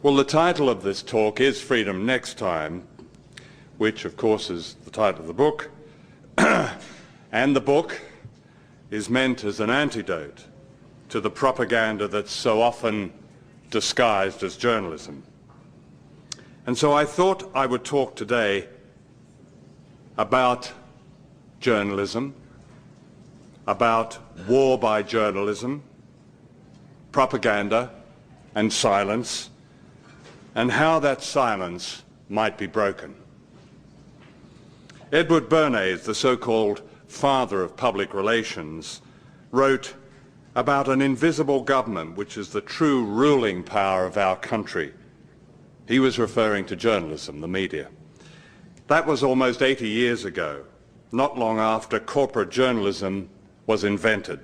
Well, the title of this talk is Freedom Next Time, which of course is the title of the book, and the book is meant as an antidote to the propaganda that's so often disguised as journalism. And so I thought I would talk today about journalism, about war by journalism, propaganda and silence, and how that silence might be broken. Edward Bernays, the so-called father of public relations, wrote about an invisible government which is the true ruling power of our country. He was referring to journalism, the media. That was almost 80 years ago, not long after corporate journalism was invented.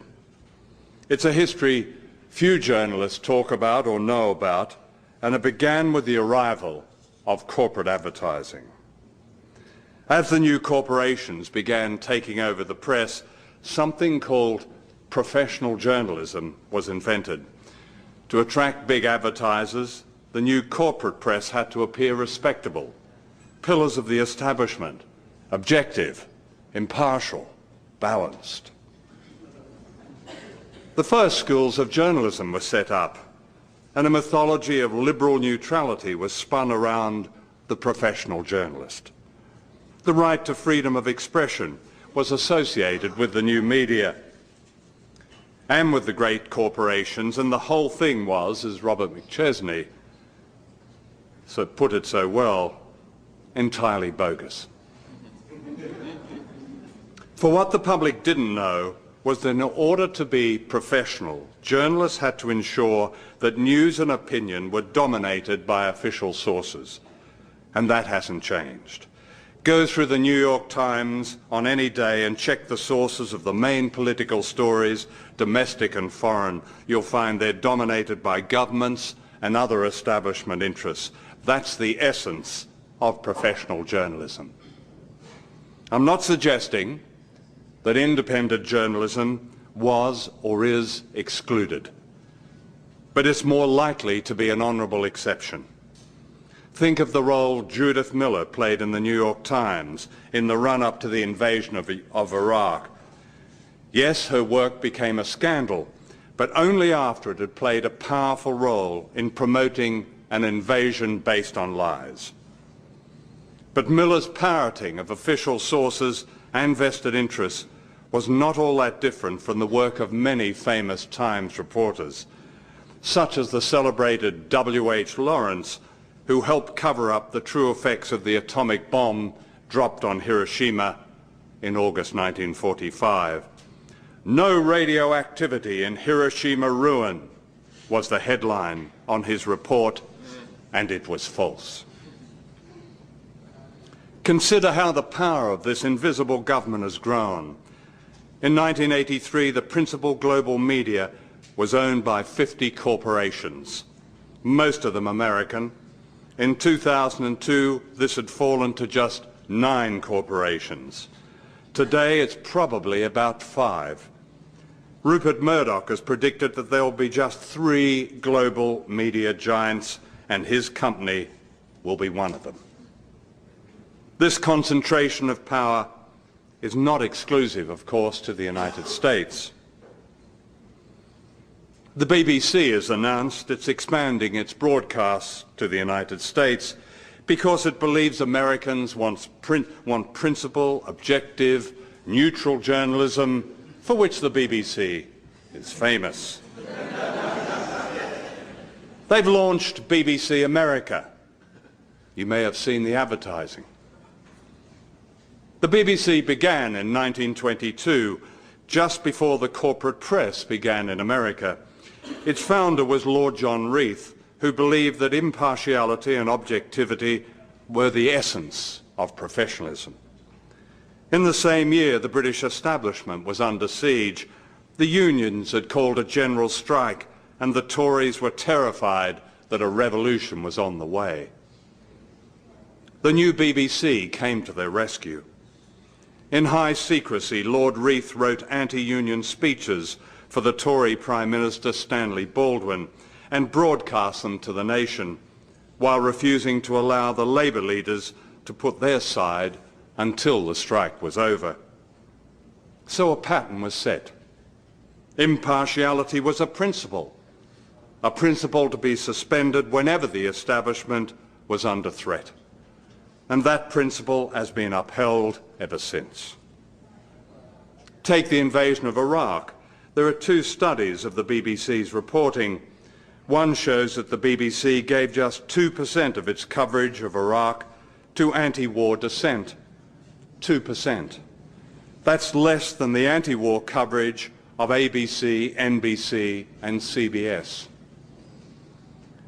It's a history few journalists talk about or know about, and it began with the arrival of corporate advertising. As the new corporations began taking over the press, something called professional journalism was invented. To attract big advertisers, the new corporate press had to appear respectable, pillars of the establishment, objective, impartial, balanced. The first schools of journalism were set up, and a mythology of liberal neutrality was spun around the professional journalist. The right to freedom of expression was associated with the new media and with the great corporations, and the whole thing was, as Robert McChesney put it so well, entirely bogus. For what the public didn't know was that in order to be professional, journalists had to ensure that news and opinion were dominated by official sources, and that hasn't changed. Go through the New York Times on any day and check the sources of the main political stories, domestic and foreign. You'll find they're dominated by governments and other establishment interests. That's the essence of professional journalism. I'm not suggesting that independent journalism was or is excluded, but it's more likely to be an honourable exception. Think of the role Judith Miller played in the New York Times in the run-up to the invasion of Iraq. Yes, her work became a scandal, but only after it had played a powerful role in promoting an invasion based on lies. But Miller's parroting of official sources and vested interests was not all that different from the work of many famous Times reporters, such as the celebrated W.H. Lawrence, who helped cover up the true effects of the atomic bomb dropped on Hiroshima in August 1945. "No radioactivity in Hiroshima ruin" was the headline on his report, and it was false. Consider how the power of this invisible government has grown. In 1983, the principal global media was owned by 50 corporations, most of them American. In 2002, this had fallen to just 9 corporations. Today, it's probably about 5. Rupert Murdoch has predicted that there will be just 3 global media giants, and his company will be one of them. This concentration of power is not exclusive, of course, to the United States. The BBC has announced it's expanding its broadcasts to the United States because it believes Americans want principled, objective, neutral journalism, for which the BBC is famous. They've launched BBC America. You may have seen the advertising. The BBC began in 1922, just before the corporate press began in America. Its founder was Lord John Reith, who believed that impartiality and objectivity were the essence of professionalism. In the same year, the British establishment was under siege. The unions had called a general strike, and the Tories were terrified that a revolution was on the way. The new BBC came to their rescue. In high secrecy, Lord Reith wrote anti-union speeches for the Tory Prime Minister Stanley Baldwin and broadcast them to the nation. while refusing to allow the Labour leaders to put their side until the strike was over. So a pattern was set. Impartiality was a principle to be suspended whenever the establishment was under threat. And that principle has been upheld ever since. Take the invasion of Iraq. There are two studies of the BBC's reporting. One shows that the BBC gave just 2% of its coverage of Iraq to anti-war dissent. 2%. That's less than the anti-war coverage of ABC, NBC and CBS.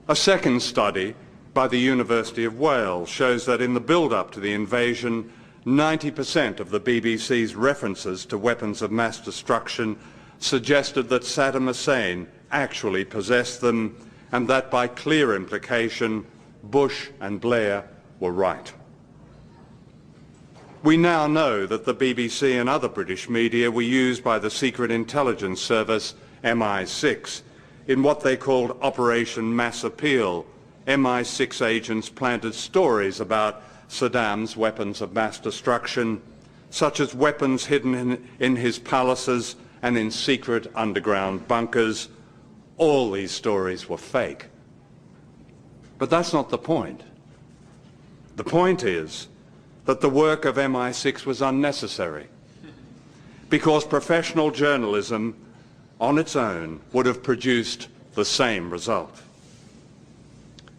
A second study by the University of Wales shows that in the build-up to the invasion, 90% of the BBC's references to weapons of mass destruction suggested that Saddam Hussein actually possessed them, and that by clear implication, Bush and Blair were right. We now know that the BBC and other British media were used by the secret intelligence service MI6 in what they called Operation Mass Appeal. MI6 agents planted stories about Saddam's weapons of mass destruction, such as weapons hidden in his palaces and in secret underground bunkers. All these stories were fake. But that's not the point. The point is that the work of MI6 was unnecessary, because professional journalism on its own would have produced the same result.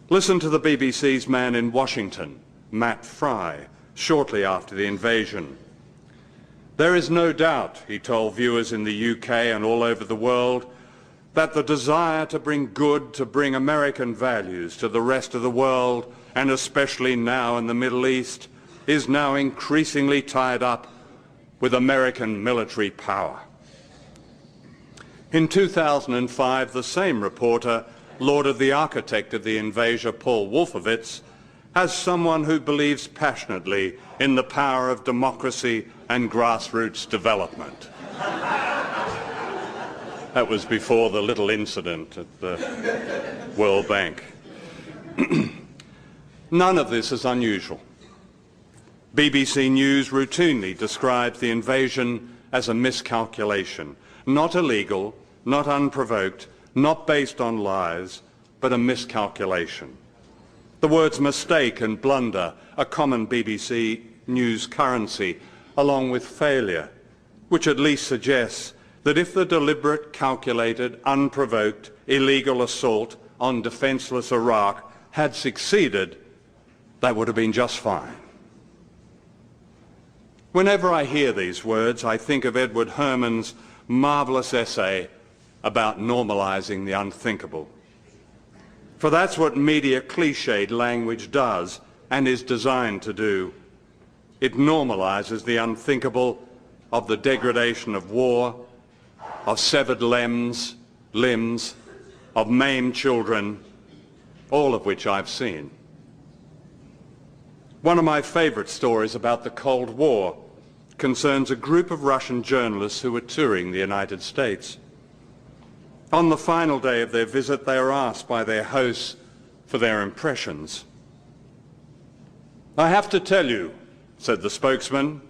Listen to the BBC's man in Washington, Matt Fry, shortly after the invasion. There is no doubt, he told viewers in the UK and all over the world, that the desire to bring American values to the rest of the world, and especially now in the Middle East, is now increasingly tied up with American military power. In 2005, the same reporter lauded the architect of the invasion, Paul Wolfowitz, as someone who believes passionately in the power of democracy and grassroots development. That was before the little incident at the World Bank. None of this is unusual. BBC News routinely describes the invasion as a miscalculation, not illegal, not unprovoked, not based on lies, but a miscalculation. The words mistake and blunder are common BBC News currency, along with failure, which at least suggests that if the deliberate, calculated, unprovoked, illegal assault on defenceless Iraq had succeeded, that would have been just fine. Whenever I hear these words, I think of Edward Herman's marvellous essay about normalising the unthinkable. For that's what media cliched language does and is designed to do. It normalises the unthinkable of the degradation of war, of severed limbs, of maimed children, all of which I've seen. One of my favourite stories about the Cold War concerns a group of Russian journalists who were touring the United States. On the final day of their visit, they were asked by their hosts for their impressions. "I have to tell you," said the spokesman,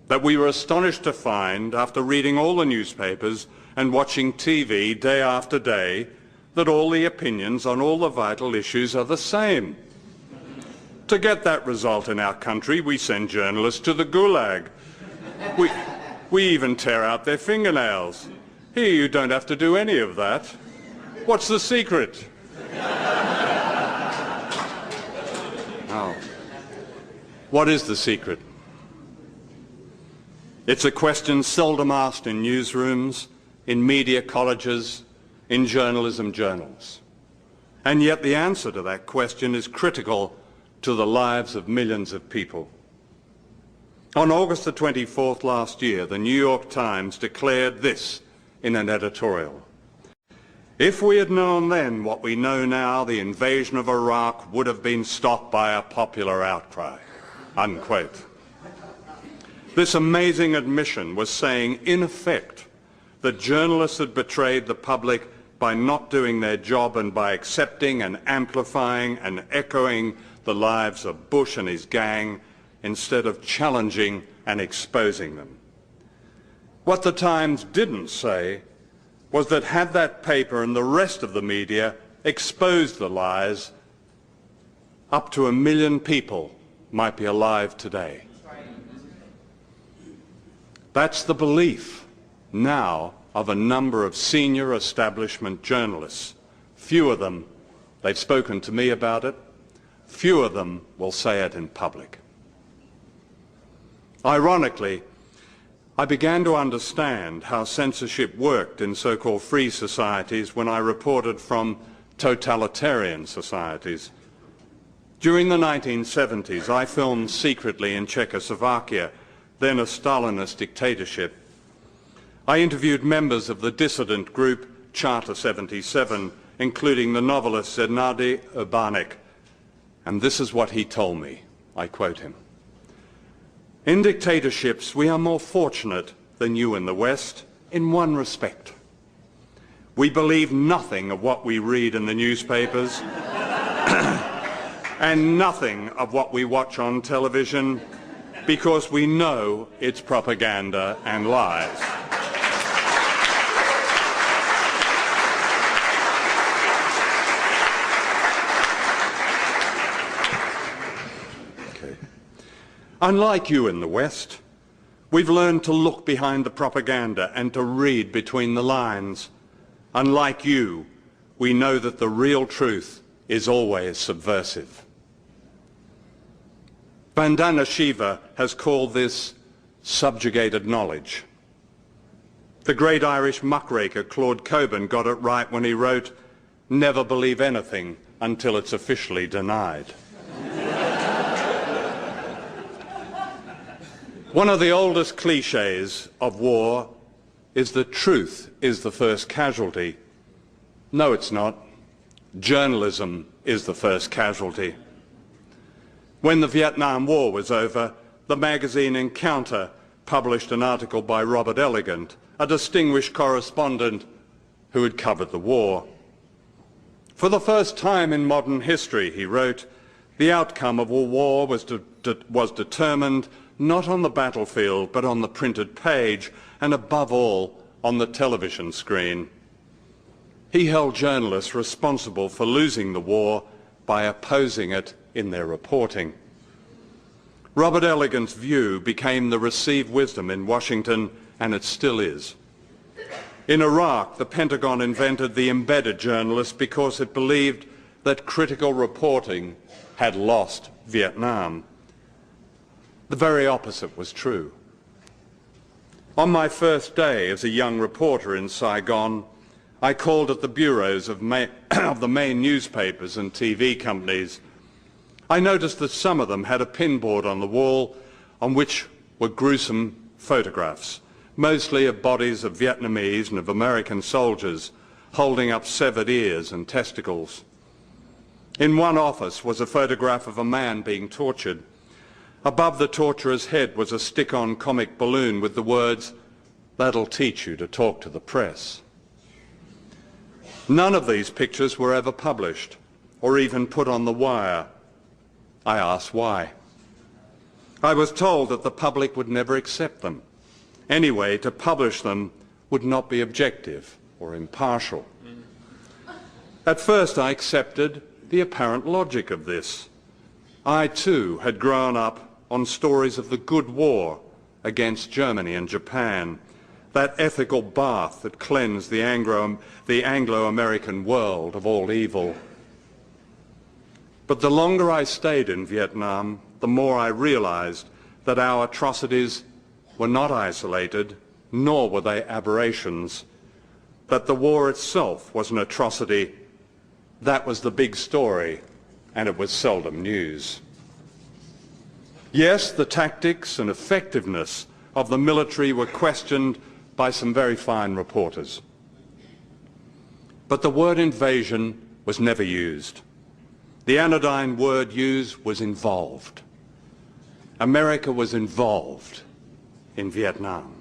"that we were astonished to find, after reading all the newspapers and watching TV day after day, that all the opinions on all the vital issues are the same. To get that result in our country, we send journalists to the Gulag. We even tear out their fingernails. Here you don't have to do any of that. What's the secret?" Oh. What is the secret? It's a question seldom asked in newsrooms, in media colleges, in journalism journals. And yet the answer to that question is critical to the lives of millions of people. On August the 24th last year, the New York Times declared this in an editorial: "If we had known then what we know now, the invasion of Iraq would have been stopped by a popular outcry." Unquote. This amazing admission was saying, in effect, that journalists had betrayed the public by not doing their job and by accepting and amplifying and echoing the lives of Bush and his gang instead of challenging and exposing them. What the Times didn't say was that had that paper and the rest of the media exposed the lies, up to 1 million people might be alive today. That's the belief now of a number of senior establishment journalists. Few of them, they've spoken to me about it, few of them will say it in public. Ironically, I began to understand how censorship worked in so-called free societies when I reported from totalitarian societies. During the 1970s, I filmed secretly in Czechoslovakia, then a Stalinist dictatorship. I interviewed members of the dissident group Charter 77, including the novelist Zdeněk Urbánek, and this is what he told me. I quote him. "In dictatorships, we are more fortunate than you in the West in one respect. We believe nothing of what we read in the newspapers and nothing of what we watch on television because we know it's propaganda and lies. Unlike you in the West, we've learned to look behind the propaganda and to read between the lines. Unlike you, we know that the real truth is always subversive." Vandana Shiva has called this subjugated knowledge. The great Irish muckraker Claude Cockburn got it right when he wrote, "Never believe anything until it's officially denied." One of the oldest cliches of war is that truth is the first casualty. No, it's not. Journalism is the first casualty. When the Vietnam War was over, the magazine Encounter published an article by Robert Elegant, a distinguished correspondent who had covered the war. "For the first time in modern history," he wrote, "the outcome of a war was determined not on the battlefield, but on the printed page, and above all, on the television screen." He held journalists responsible for losing the war by opposing it in their reporting. Robert Elegant's view became the received wisdom in Washington, and it still is. In Iraq, the Pentagon invented the embedded journalist because it believed that critical reporting had lost Vietnam. The very opposite was true. On my first day as a young reporter in Saigon, I called at the bureaus of the main newspapers and TV companies. I noticed that some of them had a pinboard on the wall on which were gruesome photographs, mostly of bodies of Vietnamese and of American soldiers holding up severed ears and testicles. In one office was a photograph of a man being tortured. Above the torturer's head was a stick-on comic balloon with the words, "That'll teach you to talk to the press." None of these pictures were ever published or even put on the wire. I asked why. I was told that the public would never accept them. Anyway, to publish them would not be objective or impartial. At first I accepted the apparent logic of this. I too had grown up on stories of the good war against Germany and Japan, that ethical bath that cleansed the Anglo-American world of all evil. But the longer I stayed in Vietnam, the more I realized that our atrocities were not isolated, nor were they aberrations, that the war itself was an atrocity. That was the big story, and it was seldom news. Yes, the tactics and effectiveness of the military were questioned by some very fine reporters. But the word invasion was never used. The anodyne word used was involved. America was involved in Vietnam.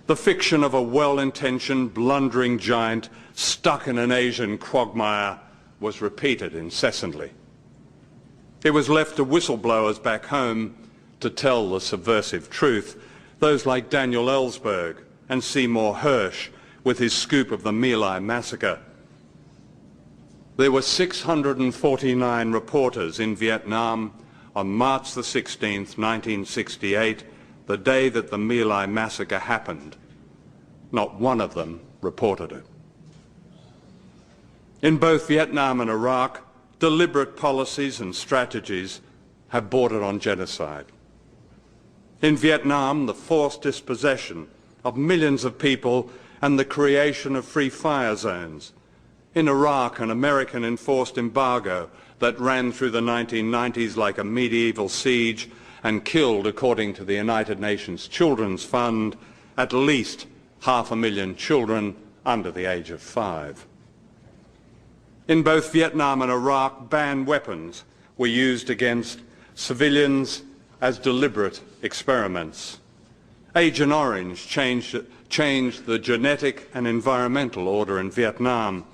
The fiction of a well-intentioned, blundering giant stuck in an Asian quagmire was repeated incessantly. It was left to whistleblowers back home to tell the subversive truth, those like Daniel Ellsberg and Seymour Hersh with his scoop of the My Lai massacre. There were 649 reporters in Vietnam on March the 16th, 1968, the day that the My Lai massacre happened. Not one of them reported it. In both Vietnam and Iraq, deliberate policies and strategies have bordered on genocide. In Vietnam, the forced dispossession of millions of people and the creation of free fire zones. In Iraq, an American enforced embargo that ran through the 1990s like a medieval siege and killed, according to the United Nations Children's Fund, at least 500,000 children under the age of 5. In both Vietnam and Iraq, banned weapons were used against civilians as deliberate experiments. Agent Orange changed the genetic and environmental order in Vietnam.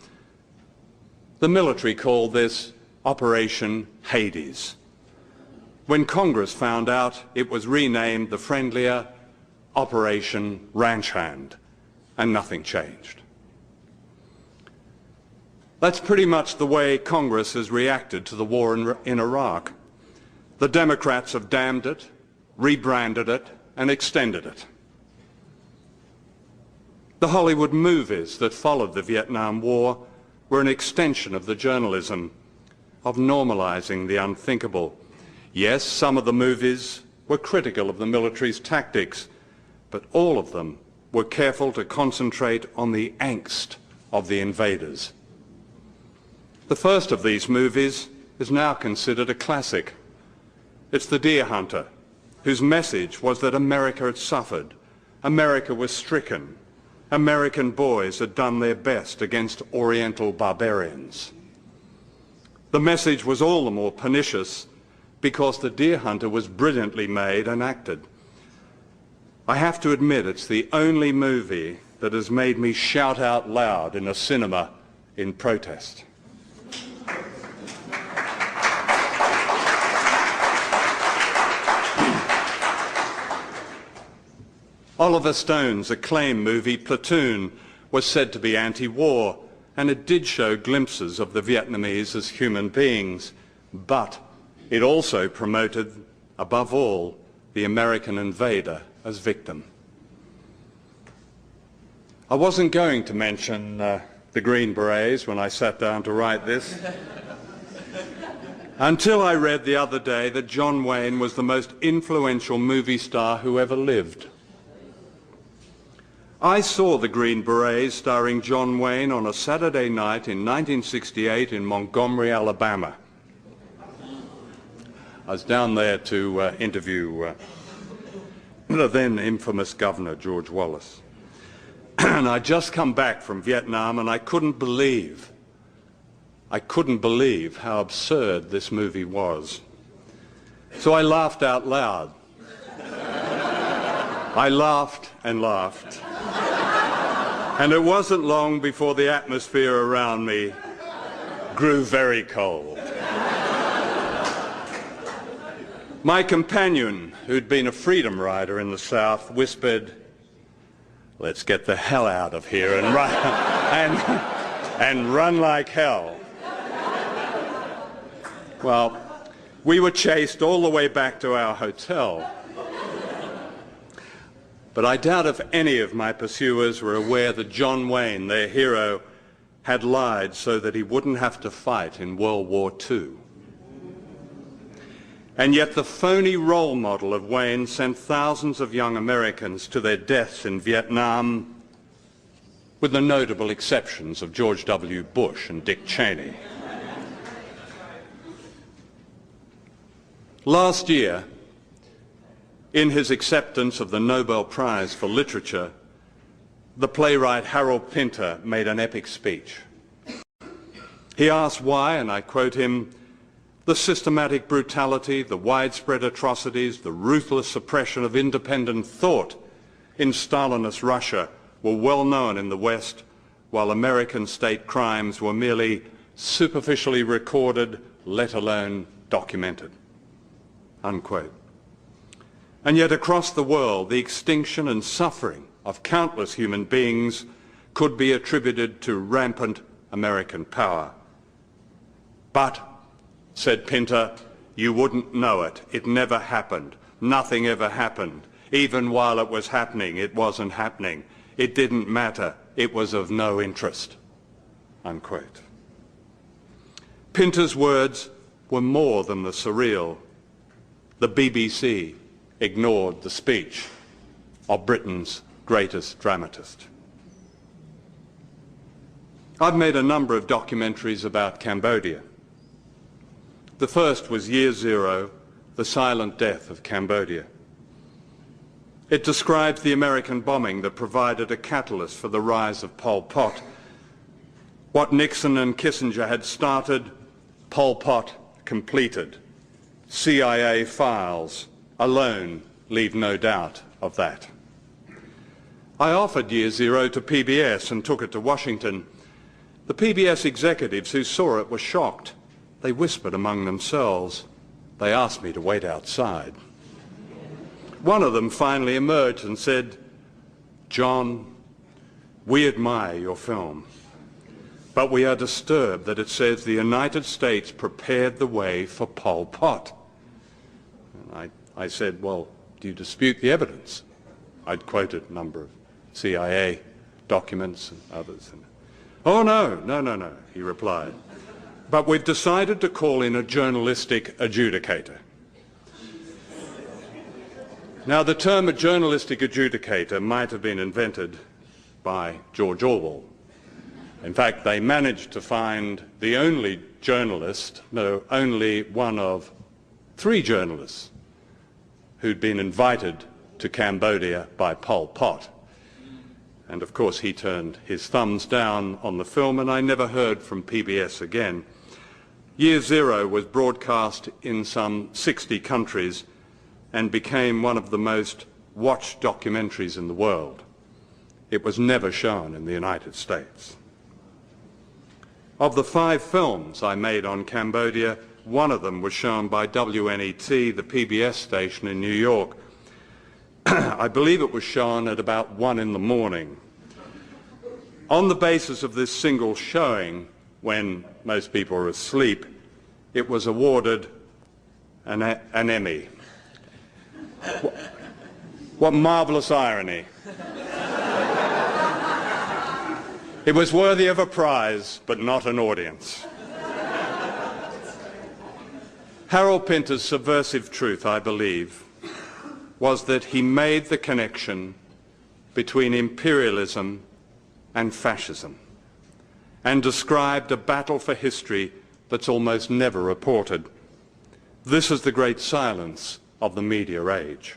The military called this Operation Hades. When Congress found out, it was renamed the friendlier Operation Ranch Hand, and nothing changed. That's pretty much the way Congress has reacted to the war in Iraq. The Democrats have damned it, rebranded it, and extended it. The Hollywood movies that followed the Vietnam War were an extension of the journalism of normalizing the unthinkable. Yes, some of the movies were critical of the military's tactics, but all of them were careful to concentrate on the angst of the invaders. The first of these movies is now considered a classic. It's The Deer Hunter, whose message was that America had suffered, America was stricken, American boys had done their best against Oriental barbarians. The message was all the more pernicious because The Deer Hunter was brilliantly made and acted. I have to admit it's the only movie that has made me shout out loud in a cinema in protest. Oliver Stone's acclaimed movie Platoon was said to be anti-war, and it did show glimpses of the Vietnamese as human beings, but it also promoted, above all, the American invader as victim. I wasn't going to mention the Green Berets when I sat down to write this, until I read the other day that John Wayne was the most influential movie star who ever lived. I saw the Green Berets starring John Wayne on a Saturday night in 1968 in Montgomery, Alabama. I was down there to interview the then infamous Governor, George Wallace. And I'd just come back from Vietnam, and I couldn't believe how absurd this movie was. So I laughed out loud. I laughed and laughed. And it wasn't long before the atmosphere around me grew very cold. My companion, who'd been a freedom rider in the South, whispered, "Let's get the hell out of here and run, and run like hell." Well, we were chased all the way back to our hotel. But I doubt if any of my pursuers were aware that John Wayne, their hero, had lied so that he wouldn't have to fight in World War II. And yet the phony role model of Wayne sent thousands of young Americans to their deaths in Vietnam, with the notable exceptions of George W. Bush and Dick Cheney. Last year, in his acceptance of the Nobel Prize for Literature, the playwright Harold Pinter made an epic speech. He asked why, and I quote him, "The systematic brutality, the widespread atrocities, the ruthless suppression of independent thought in Stalinist Russia were well known in the West, while American state crimes were merely superficially recorded, let alone documented. Unquote. And yet across the world, the extinction and suffering of countless human beings could be attributed to rampant American power. But, said Pinter, you wouldn't know it. It never happened. Nothing ever happened. Even while it was happening, it wasn't happening. It didn't matter. It was of no interest. Unquote. Pinter's words were more than the surreal. The BBC ignored the speech of Britain's greatest dramatist. I've made a number of documentaries about Cambodia. The first was Year Zero, The Silent Death of Cambodia. It describes the American bombing that provided a catalyst for the rise of Pol Pot. What Nixon and Kissinger had started, Pol Pot completed. CIA files alone leave no doubt of that. I offered Year Zero to PBS and took it to Washington. The PBS executives who saw it were shocked. They whispered among themselves. They asked me to wait outside. One of them finally emerged and said, "John, we admire your film, but we are disturbed that it says the United States prepared the way for Pol Pot." And I said, "Well, do you dispute the evidence?" I'd quoted a number of CIA documents and others. "Oh, no, he replied. But we've decided to call in a journalistic adjudicator." Now, the term a journalistic adjudicator might have been invented by George Orwell. In fact, they managed to find the only journalist, no, only one of 3 journalists who'd been invited to Cambodia by Pol Pot. And of course, he turned his thumbs down on the film, and I never heard from PBS again. Year Zero was broadcast in some 60 countries and became one of the most watched documentaries in the world. It was never shown in the United States. Of the 5 films I made on Cambodia, one of them was shown by WNET, the PBS station in New York. I believe it was shown at about 1 in the morning. On the basis of this single showing, when most people were asleep, it was awarded an Emmy. What marvellous irony. It was worthy of a prize, but not an audience. Harold Pinter's subversive truth, I believe, was that he made the connection between imperialism and fascism and described a battle for history that's almost never reported. This is the great silence of the media age.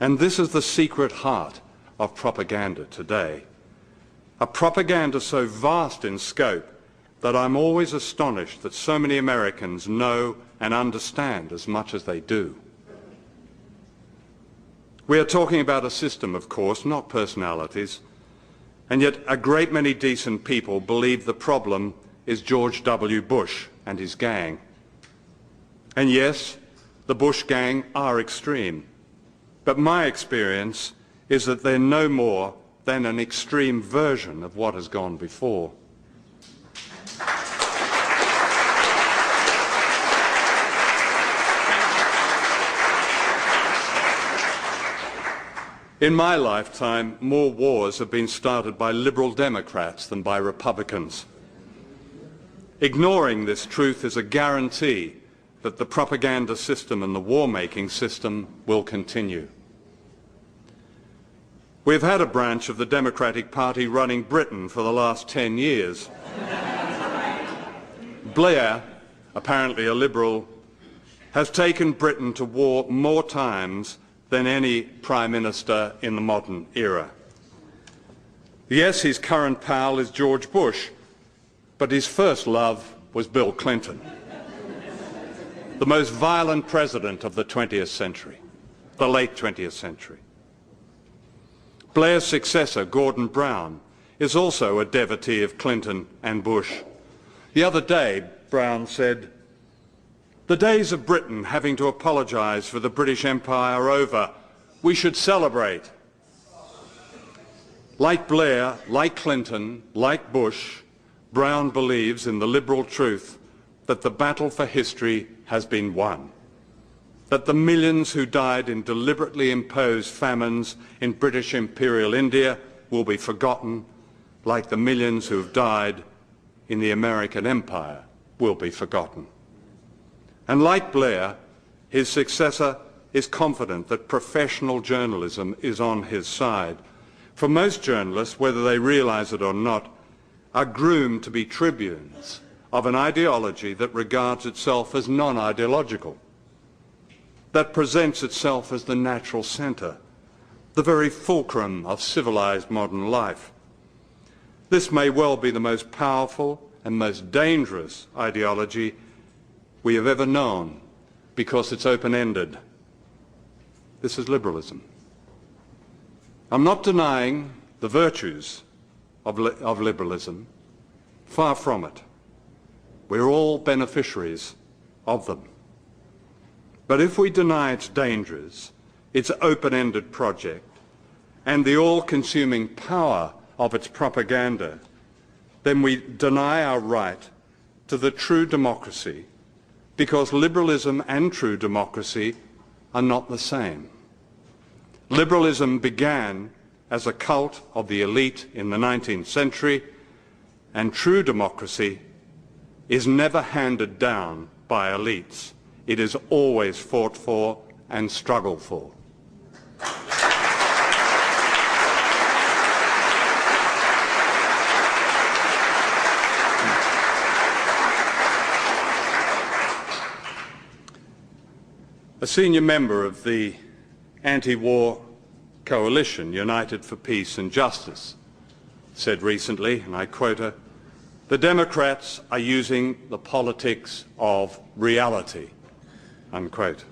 And this is the secret heart of propaganda today. A propaganda so vast in scope that I'm always astonished that so many Americans know and understand as much as they do. We are talking about a system, of course, not personalities, and yet a great many decent people believe the problem is George W. Bush and his gang. And yes, the Bush gang are extreme, but my experience is that they're no more than an extreme version of what has gone before. In my lifetime, more wars have been started by Liberal Democrats than by Republicans. Ignoring this truth is a guarantee that the propaganda system and the war-making system will continue. We've had a branch of the Democratic Party running Britain for the last 10 years. Blair, apparently a Liberal, has taken Britain to war more times than any Prime Minister in the modern era. Yes, his current pal is George Bush, but his first love was Bill Clinton, the most violent president of the 20th century, the late 20th century. Blair's successor, Gordon Brown, is also a devotee of Clinton and Bush. The other day, Brown said, "The days of Britain having to apologise for the British Empire are over. We should celebrate." Like Blair, like Clinton, like Bush, Brown believes in the liberal truth that the battle for history has been won, that the millions who died in deliberately imposed famines in British Imperial India will be forgotten, like the millions who have died in the American Empire will be forgotten. And like Blair, his successor is confident that professional journalism is on his side. For most journalists, whether they realise it or not, are groomed to be tribunes of an ideology that regards itself as non-ideological, that presents itself as the natural centre, the very fulcrum of civilised modern life. This may well be the most powerful and most dangerous ideology we have ever known, because it's open-ended. This is liberalism. I'm not denying the virtues of liberalism, far from it. We're all beneficiaries of them. But if we deny its dangers, its open-ended project, and the all-consuming power of its propaganda, then we deny our right to the true democracy, because liberalism and true democracy are not the same. Liberalism began as a cult of the elite in the 19th century, and true democracy is never handed down by elites. It is always fought for and struggled for. A senior member of the anti-war coalition, United for Peace and Justice, said recently, and I quote her, "The Democrats are using the politics of reality," unquote.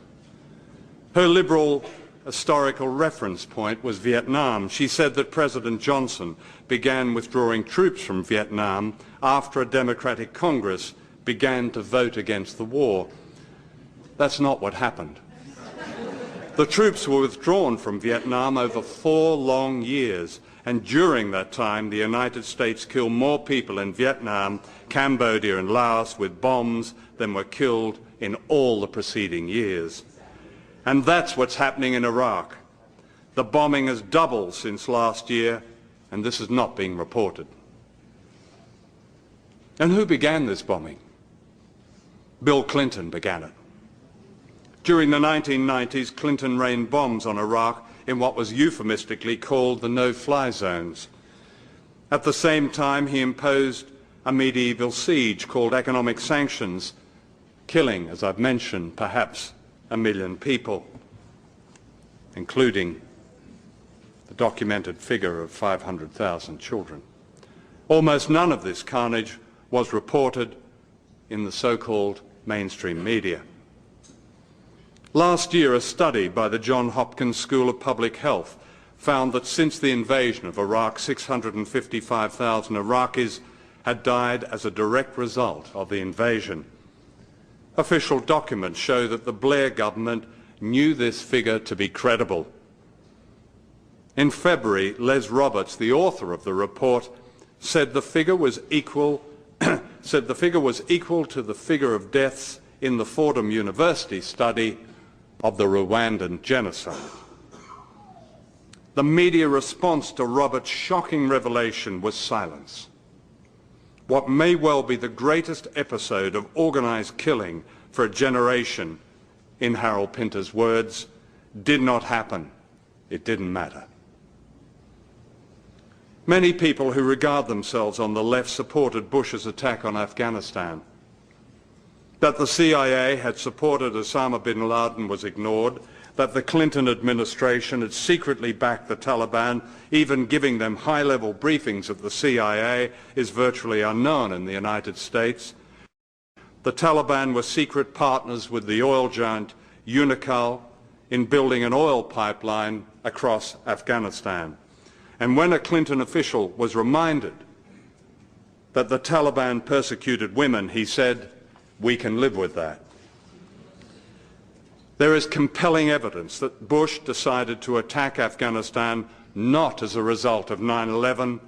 Her liberal historical reference point was Vietnam. She said that President Johnson began withdrawing troops from Vietnam after a Democratic Congress began to vote against the war. That's not what happened. The troops were withdrawn from Vietnam over 4 long years, and during that time the United States killed more people in Vietnam, Cambodia and Laos with bombs than were killed in all the preceding years. And that's what's happening in Iraq. The bombing has doubled since last year, and this is not being reported. And who began this bombing? Bill Clinton began it. During the 1990s, Clinton rained bombs on Iraq in what was euphemistically called the no-fly zones. At the same time, he imposed a medieval siege called economic sanctions, killing, as I've mentioned, perhaps 1 million people, including the documented figure of 500,000 children. Almost none of this carnage was reported in the so-called mainstream media. Last year, a study by the Johns Hopkins School of Public Health found that since the invasion of Iraq, 655,000 Iraqis had died as a direct result of the invasion. Official documents show that the Blair government knew this figure to be credible. In February, Les Roberts, the author of the report, said the figure was equal to the figure of deaths in the Fordham University study of the Rwandan genocide. The media response to Roberts' shocking revelation was silence. What may well be the greatest episode of organised killing for a generation, in Harold Pinter's words, did not happen. It didn't matter. Many people who regard themselves on the left supported Bush's attack on Afghanistan. That the CIA had supported Osama bin Laden was ignored, that the Clinton administration had secretly backed the Taliban, even giving them high-level briefings at the CIA, is virtually unknown in the United States. The Taliban were secret partners with the oil giant Unocal in building an oil pipeline across Afghanistan. And when a Clinton official was reminded that the Taliban persecuted women, he said, "We can live with that." There is compelling evidence that Bush decided to attack Afghanistan not as a result of 9/11,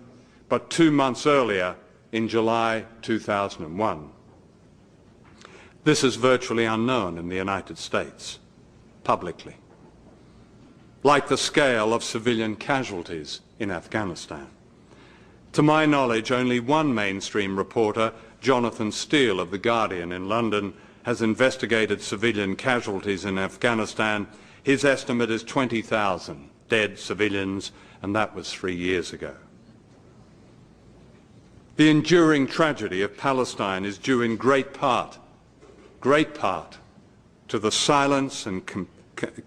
but 2 months earlier in July 2001. This is virtually unknown in the United States, publicly, like the scale of civilian casualties in Afghanistan. To my knowledge, only one mainstream reporter, Jonathan Steele of The Guardian in London, has investigated civilian casualties in Afghanistan. His estimate is 20,000 dead civilians, and that was 3 years ago. The enduring tragedy of Palestine is due in great part to the silence and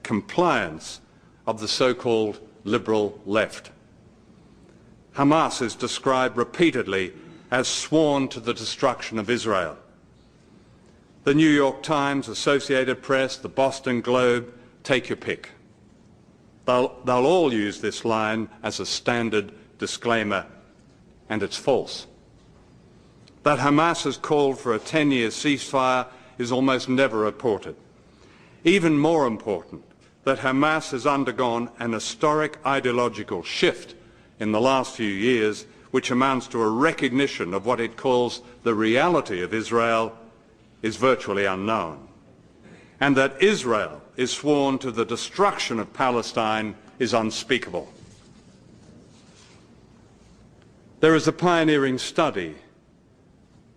compliance of the so-called liberal left. Hamas is described repeatedly as sworn to the destruction of Israel. The New York Times, Associated Press, the Boston Globe, take your pick. They'll all use this line as a standard disclaimer, and it's false. That Hamas has called for a 10-year ceasefire is almost never reported. Even more important, that Hamas has undergone an historic ideological shift in the last few years, which amounts to a recognition of what it calls the reality of Israel, is virtually unknown. And that Israel is sworn to the destruction of Palestine is unspeakable. There is a pioneering study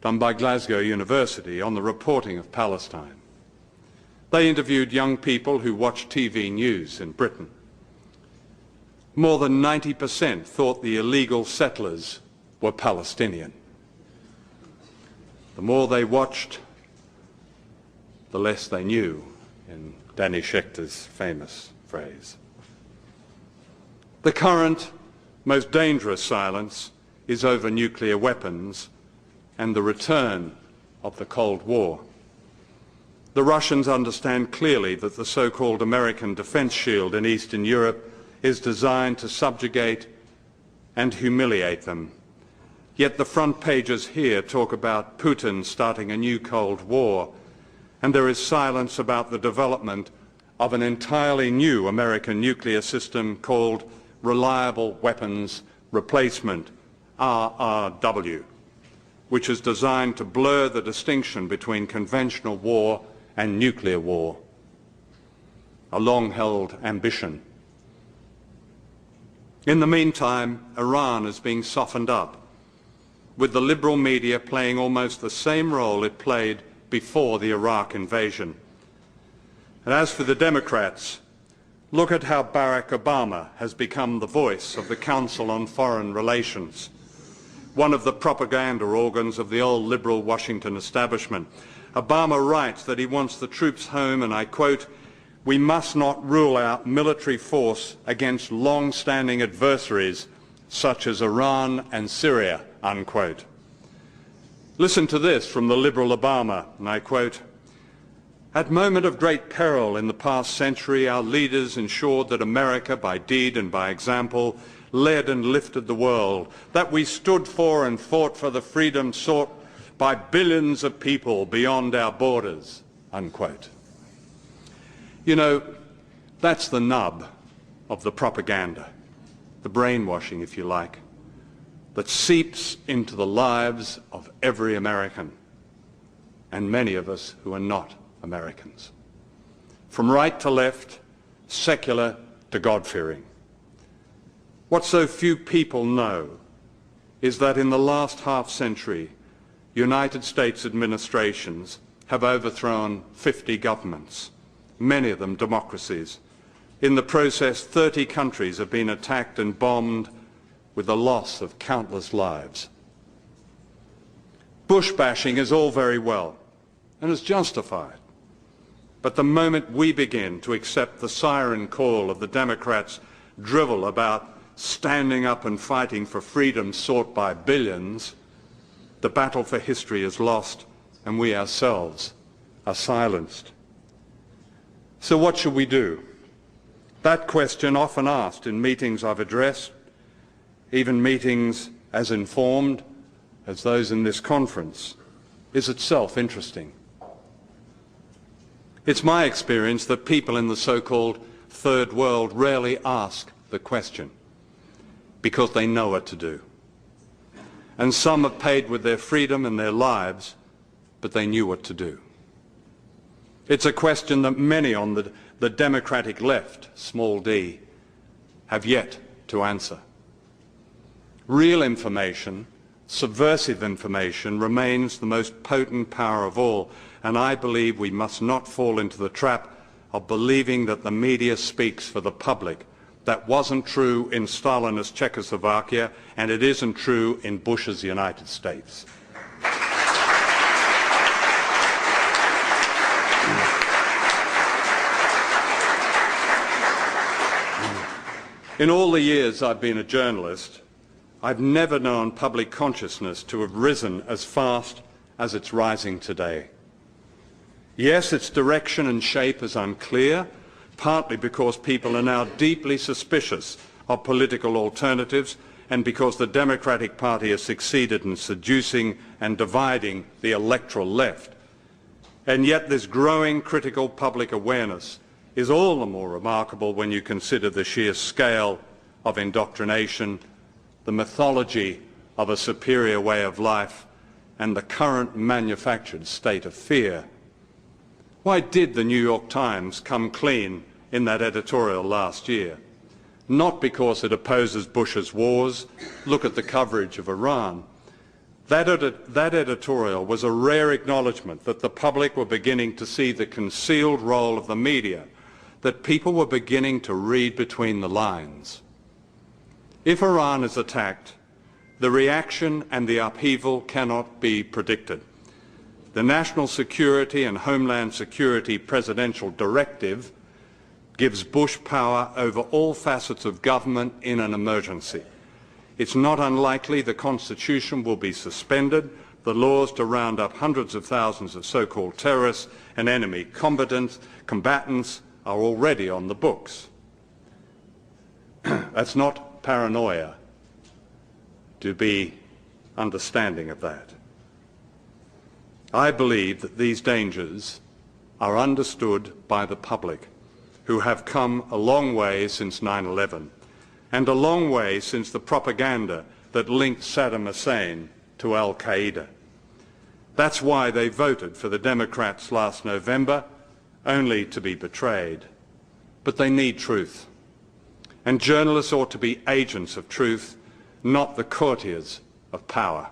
done by Glasgow University on the reporting of Palestine. They interviewed young people who watch TV news in Britain. More than 90% thought the illegal settlers were Palestinian. The more they watched, the less they knew, in Danny Schechter's famous phrase. The current, most dangerous silence is over nuclear weapons and the return of the Cold War. The Russians understand clearly that the so-called American defense shield in Eastern Europe is designed to subjugate and humiliate them. Yet the front pages here talk about Putin starting a new Cold War, and there is silence about the development of an entirely new American nuclear system called Reliable Weapons Replacement, RRW, which is designed to blur the distinction between conventional war and nuclear war, a long-held ambition. In the meantime, Iran is being softened up, with the liberal media playing almost the same role it played before the Iraq invasion. And as for the Democrats, look at how Barack Obama has become the voice of the Council on Foreign Relations, one of the propaganda organs of the old liberal Washington establishment. Obama writes that he wants the troops home, and I quote, "We must not rule out military force against long-standing adversaries such as Iran and Syria," unquote. Listen to this from the liberal Obama, and I quote, "At moment of great peril in the past century, our leaders ensured that America, by deed and by example, led and lifted the world, that we stood for and fought for the freedom sought by billions of people beyond our borders," unquote. You know, that's the nub of the propaganda, the brainwashing, if you like, that seeps into the lives of every American, and many of us who are not Americans. From right to left, secular to God-fearing. What so few people know is that in the last half-century, United States administrations have overthrown 50 governments, many of them democracies. In the process, 30 countries have been attacked and bombed with the loss of countless lives. Bush bashing is all very well and is justified. But the moment we begin to accept the siren call of the Democrats' drivel about standing up and fighting for freedom sought by billions, the battle for history is lost and we ourselves are silenced. So what should we do? That question, often asked in meetings I've addressed, even meetings as informed as those in this conference, is itself interesting. It's my experience that people in the so-called third world rarely ask the question because they know what to do. And some have paid with their freedom and their lives, but they knew what to do. It's a question that many on the democratic left, small d, have yet to answer. Real information, subversive information, remains the most potent power of all, and I believe we must not fall into the trap of believing that the media speaks for the public. That wasn't true in Stalinist Czechoslovakia, and it isn't true in Bush's United States. In all the years I've been a journalist, I've never known public consciousness to have risen as fast as it's rising today. Yes, its direction and shape is unclear, partly because people are now deeply suspicious of political alternatives and because the Democratic Party has succeeded in seducing and dividing the electoral left. And yet this growing critical public awareness is all the more remarkable when you consider the sheer scale of indoctrination, the mythology of a superior way of life, and the current manufactured state of fear. Why did the New York Times come clean in that editorial last year? Not because it opposes Bush's wars. Look at the coverage of Iran. That editorial was a rare acknowledgement that the public were beginning to see the concealed role of the media, that people were beginning to read between the lines. If Iran is attacked, the reaction and the upheaval cannot be predicted. The National Security and Homeland Security Presidential Directive gives Bush power over all facets of government in an emergency. It's not unlikely the Constitution will be suspended, the laws to round up hundreds of thousands of so-called terrorists and enemy combatants are already on the books. That's not paranoia to be understanding of that. I believe that these dangers are understood by the public, who have come a long way since 9/11 and a long way since the propaganda that linked Saddam Hussein to Al-Qaeda. That's why they voted for the Democrats last November, only to be betrayed. But they need truth. And journalists ought to be agents of truth, not the courtiers of power.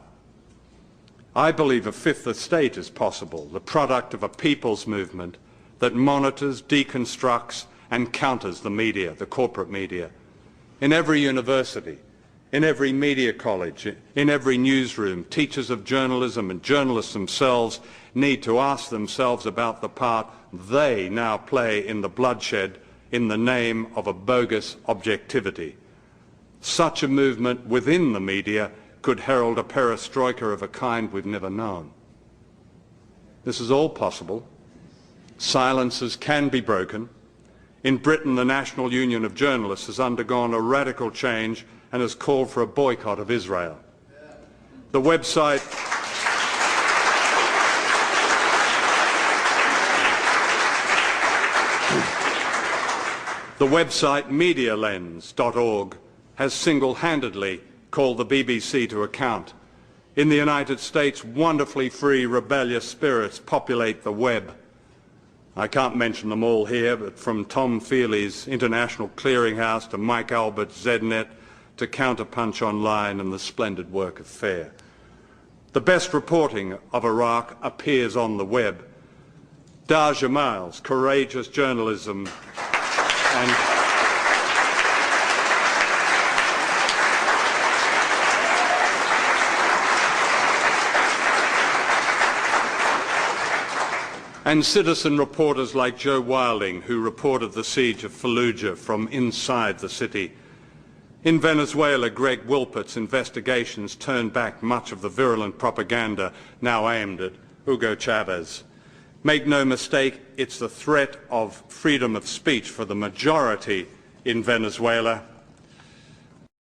I believe a fifth estate is possible, the product of a people's movement that monitors, deconstructs and counters the media, the corporate media. In every university, in every media college, in every newsroom, teachers of journalism and journalists themselves need to ask themselves about the part they now play in the bloodshed in the name of a bogus objectivity. Such a movement within the media could herald a perestroika of a kind we've never known. This is all possible. Silences can be broken. In Britain, the National Union of Journalists has undergone a radical change and has called for a boycott of Israel. The website medialens.org has single-handedly called the BBC to account. In the United States, wonderfully free, rebellious spirits populate the web. I can't mention them all here, but from Tom Feely's International Clearinghouse to Mike Albert's ZNet to Counterpunch Online and the splendid work of FAIR. The best reporting of Iraq appears on the web. Dar Jamal's courageous journalism and citizen reporters like Joe Wilding, who reported the siege of Fallujah from inside the city. In Venezuela, Greg Wilpert's investigations turned back much of the virulent propaganda now aimed at Hugo Chávez. Make no mistake, it's the threat of freedom of speech for the majority in Venezuela